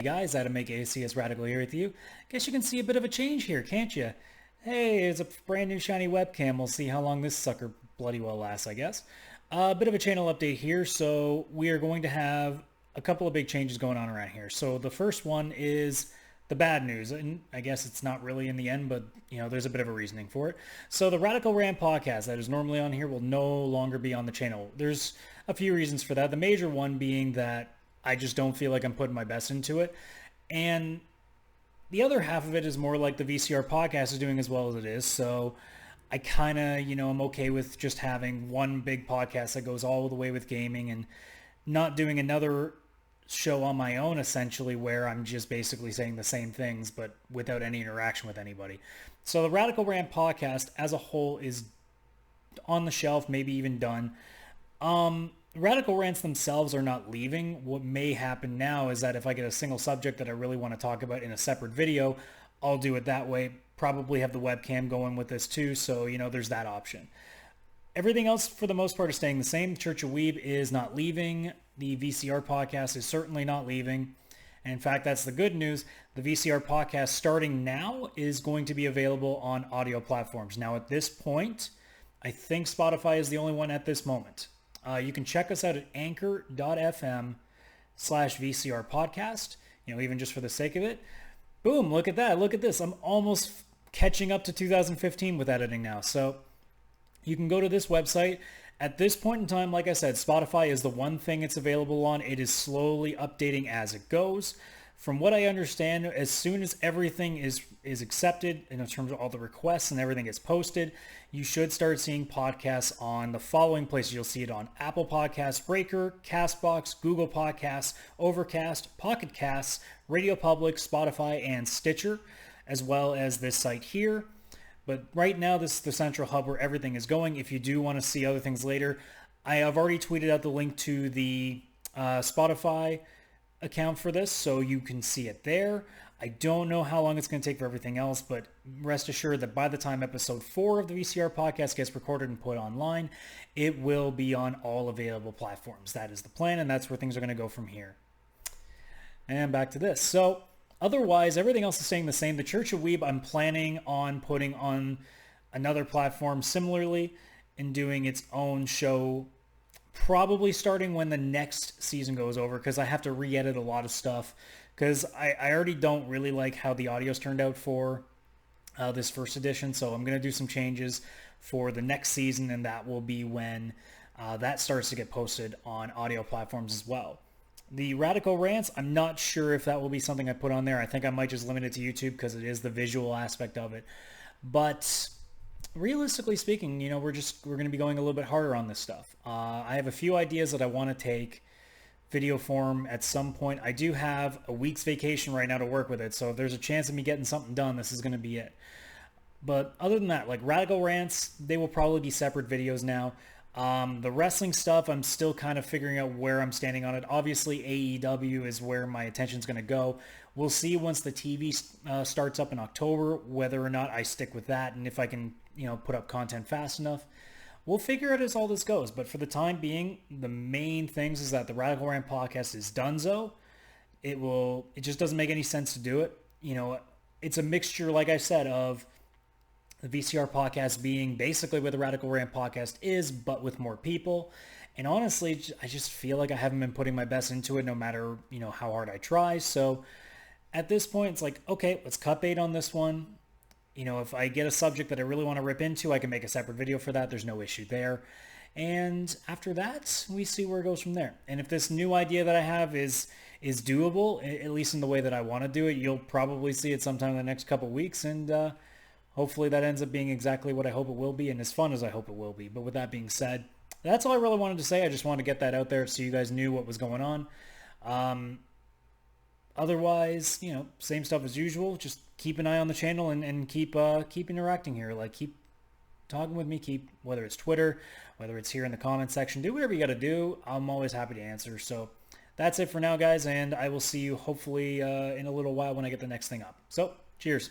Hey guys, Adam askcsradical here with you. Guess you can see a bit of a change here, can't you? Hey, it's a brand new shiny webcam. We'll see how long this sucker bloody well lasts, I guess. A bit of a channel update here. So we are going to have a couple of big changes going on around here. So the first one is the bad news, and I guess it's not really in the end, but there's a bit of a reasoning for it. So the Radical Rant podcast that is normally on here will no longer be on the channel. There's a few reasons for that. The major one being that I just don't feel like I'm putting my best into it. And the other half of it is more like the VCR podcast is doing as well as it is. So I kind of, I'm okay with just having one big podcast that goes all the way with gaming and not doing another show on my own, essentially, where I'm just basically saying the same things, but without any interaction with anybody. So the Radical Rant podcast as a whole is on the shelf, maybe even done. Radical rants themselves are not leaving. What may happen now is that if I get a single subject that I really want to talk about in a separate video, I'll do it that way. Probably have the webcam going with this too, so there's that option. Everything else for the most part is staying the same. Church of Weeb is not leaving. The VCR podcast is certainly not leaving. And in fact, that's the good news. The VCR podcast starting now is going to be available on audio platforms. Now at this point, I think Spotify is the only one at this moment. You can check us out at anchor.fm/VCR podcast, even just for the sake of it. Boom, look at that. Look at this. I'm almost catching up to 2015 with editing now. So you can go to this website. At this point in time, like I said, Spotify is the one thing it's available on. It is slowly updating as it goes. From what I understand, as soon as everything is accepted in terms of all the requests and everything gets posted, you should start seeing podcasts on the following places. You'll see it on Apple Podcasts, Breaker, Castbox, Google Podcasts, Overcast, Pocket Casts, Radio Public, Spotify, and Stitcher, as well as this site here. But right now, this is the central hub where everything is going. If you do want to see other things later, I have already tweeted out the link to the Spotify account for this, so you can see it there. I don't know how long it's going to take for everything else, but rest assured that by the time episode 4 of the VCR podcast gets recorded and put online, it will be on all available platforms. That is the plan, and that's where things are going to go from here. And back to this. So otherwise, everything else is staying the same. The Church of Weeb, I'm planning on putting on another platform similarly and doing its own show, probably starting when the next season goes over, because I have to re-edit a lot of stuff, because I already don't really like how the audio's turned out for this first edition. So I'm going to do some changes for the next season, and that will be when that starts to get posted on audio platforms as well. The Radical Rants, I'm not sure if that will be something I put on there. I think I might just limit it to YouTube because it is the visual aspect of it. But realistically speaking, we're going to be going a little bit harder on this stuff. I have a few ideas that I want to take video form at some point. I do have a week's vacation right now to work with it, so if there's a chance of me getting something done, this is going to be it. But other than that, like Radical Rants, they will probably be separate videos now. The wrestling stuff, I'm still kind of figuring out where I'm standing on it. Obviously, AEW is where my attention's going to go. We'll see once the TV starts up in October, whether or not I stick with that and if I can, put up content fast enough. We'll figure out as all this goes. But for the time being, the main things is that the Radical Rant podcast is donezo. It just doesn't make any sense to do it. It's a mixture, like I said, of the VCR podcast being basically what the Radical Rant podcast is, but with more people. And honestly, I just feel like I haven't been putting my best into it, no matter, how hard I try. So at this point, it's like, okay, let's cut bait on this one. If I get a subject that I really want to rip into, I can make a separate video for that. There's no issue there. And after that, we see where it goes from there. And if this new idea that I have is doable, at least in the way that I want to do it, you'll probably see it sometime in the next couple weeks. And hopefully that ends up being exactly what I hope it will be and as fun as I hope it will be. But with that being said, that's all I really wanted to say. I just wanted to get that out there so you guys knew what was going on. Otherwise, same stuff as usual. Just keep an eye on the channel and keep interacting here. Like, keep talking with me. Whether it's Twitter, whether it's here in the comment section, do whatever you got to do. I'm always happy to answer. So that's it for now, guys, and I will see you hopefully in a little while when I get the next thing up. So, cheers.